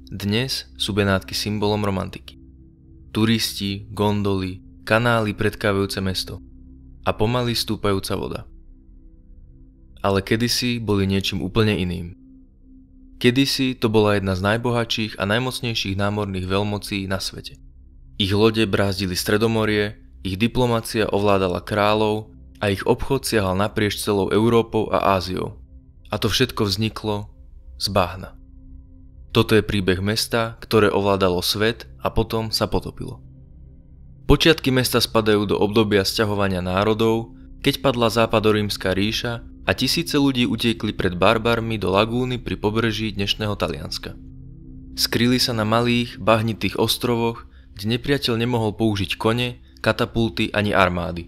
Dnes sú Benátky symbolom romantiky. Turisti, gondoly, kanály predkávajúce mesto a pomaly stúpajúca voda. Ale kedysi boli niečím úplne iným. Kedysi to bola jedna z najbohatších a najmocnejších námorných veľmocí na svete. Ich lode brázdili Stredomorie, ich diplomacia ovládala kráľov a ich obchod siahal naprieč celou Európou a Áziou. A to všetko vzniklo z bahna. Toto je príbeh mesta, ktoré ovládalo svet a potom sa potopilo. Počiatky mesta spadajú do obdobia sťahovania národov, keď padla Západorímska ríša a tisíce ľudí utiekli pred barbarmi do lagúny pri pobreží dnešného Talianska. Skryli sa na malých, bahnitých ostrovoch, kde nepriateľ nemohol použiť kone, katapulty ani armády.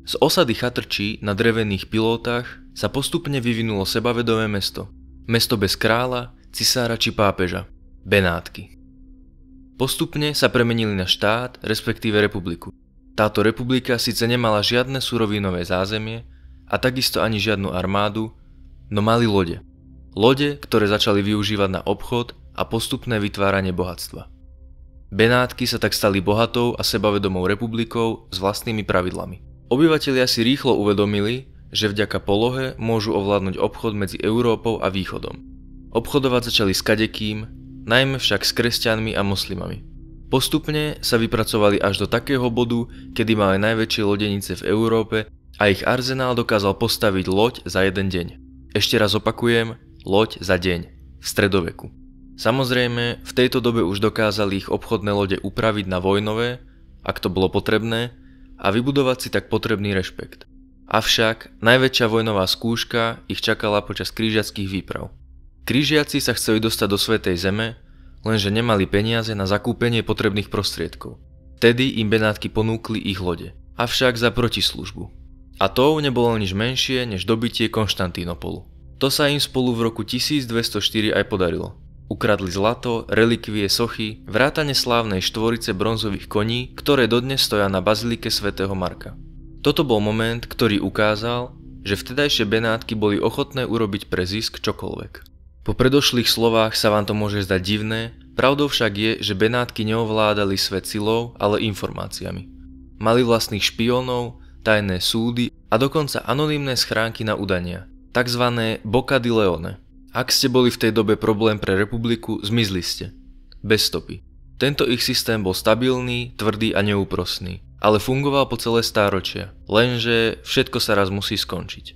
Z osady chatrčí na drevených pilótach sa postupne vyvinulo sebavedomé mesto. Mesto bez kráľa, cisára či pápeža. Benátky. Postupne sa premenili na štát, respektíve republiku. Táto republika síce nemala žiadne surovinové zázemie a takisto ani žiadnu armádu, no mali lode. Lode, ktoré začali využívať na obchod a postupné vytváranie bohatstva. Benátky sa tak stali bohatou a sebavedomou republikou s vlastnými pravidlami. Obyvatelia si rýchlo uvedomili, že vďaka polohe môžu ovládnuť obchod medzi Európou a Východom. Obchodovať začali s kadekým, najmä však s kresťanmi a moslimami. Postupne sa vypracovali až do takého bodu, kedy mali najväčšie lodenice v Európe a ich arzenál dokázal postaviť loď za jeden deň. Ešte raz opakujem, loď za deň, v stredoveku. Samozrejme, v tejto dobe už dokázali ich obchodné lode upraviť na vojnové, ak to bolo potrebné, a vybudovať si tak potrebný rešpekt. Avšak najväčšia vojnová skúška ich čakala počas krížiackych výprav. Krížiaci sa chceli dostať do Svätej Zeme, lenže nemali peniaze na zakúpenie potrebných prostriedkov. Vtedy im Benátky ponúkli ich lode, avšak za protislužbu. A tou nebolo nič menšie než dobitie Konštantínopolu. To sa im spolu v roku 1204 aj podarilo. Ukradli zlato, relikvie, sochy, vrátane slávnej štvorice bronzových koní, ktoré dodnes stoja na bazilike svätého Marka. Toto bol moment, ktorý ukázal, že vtedajšie Benátky boli ochotné urobiť pre zisk čokoľvek. Po predošlých slovách sa vám to môže zdať divné, pravdou však je, že Benátky neovládali svet silou, ale informáciami. Mali vlastných špiónov, tajné súdy a dokonca anonymné schránky na udania, takzvané Bocca di Leone. Ak ste boli v tej dobe problém pre republiku, zmizli ste. Bez stopy. Tento ich systém bol stabilný, tvrdý a neúprosný, ale fungoval po celé stáročia, lenže všetko sa raz musí skončiť.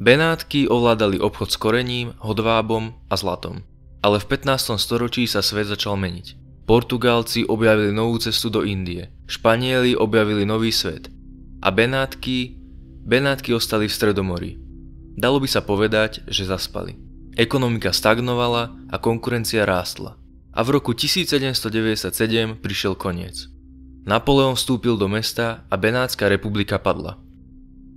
Benátky ovládali obchod s korením, hodvábom a zlatom, ale v 15. storočí sa svet začal meniť. Portugálci objavili novú cestu do Indie, Španieli objavili nový svet a Benátky ostali v Stredomorí. Dalo by sa povedať, že zaspali. Ekonomika stagnovala a konkurencia rástla. A v roku 1797 prišiel koniec. Napoleon vstúpil do mesta a Benátska republika padla.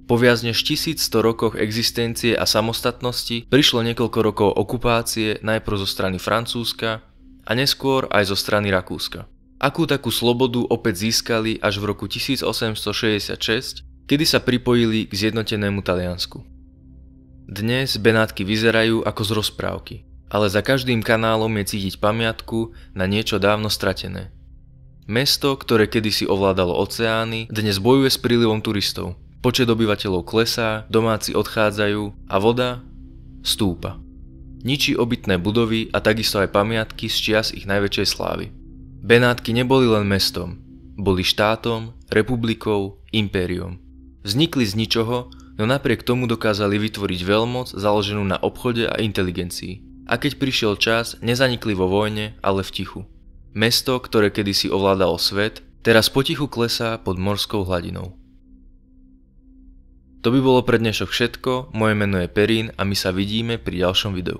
Po viac než 1100 rokoch existencie a samostatnosti prišlo niekoľko rokov okupácie najprv zo strany Francúzska a neskôr aj zo strany Rakúska. Akú takú slobodu opäť získali až v roku 1866, kedy sa pripojili k zjednotenému Taliansku. Dnes Benátky vyzerajú ako z rozprávky, ale za každým kanálom je cítiť pamiatku na niečo dávno stratené. Mesto, ktoré kedysi ovládalo oceány, dnes bojuje s prílivom turistov. Počet obyvateľov klesá, domáci odchádzajú a voda stúpa. Ničí obytné budovy a takisto aj pamiatky z čias ich najväčšej slávy. Benátky neboli len mestom, boli štátom, republikou, impériom. Vznikli z ničoho, no napriek tomu dokázali vytvoriť veľmoc založenú na obchode a inteligencii. A keď prišiel čas, nezanikli vo vojne, ale v tichu. Mesto, ktoré kedysi ovládalo svet, teraz potichu klesá pod morskou hladinou. To by bolo pre dnešok všetko, moje meno je Perín a my sa vidíme pri ďalšom videu.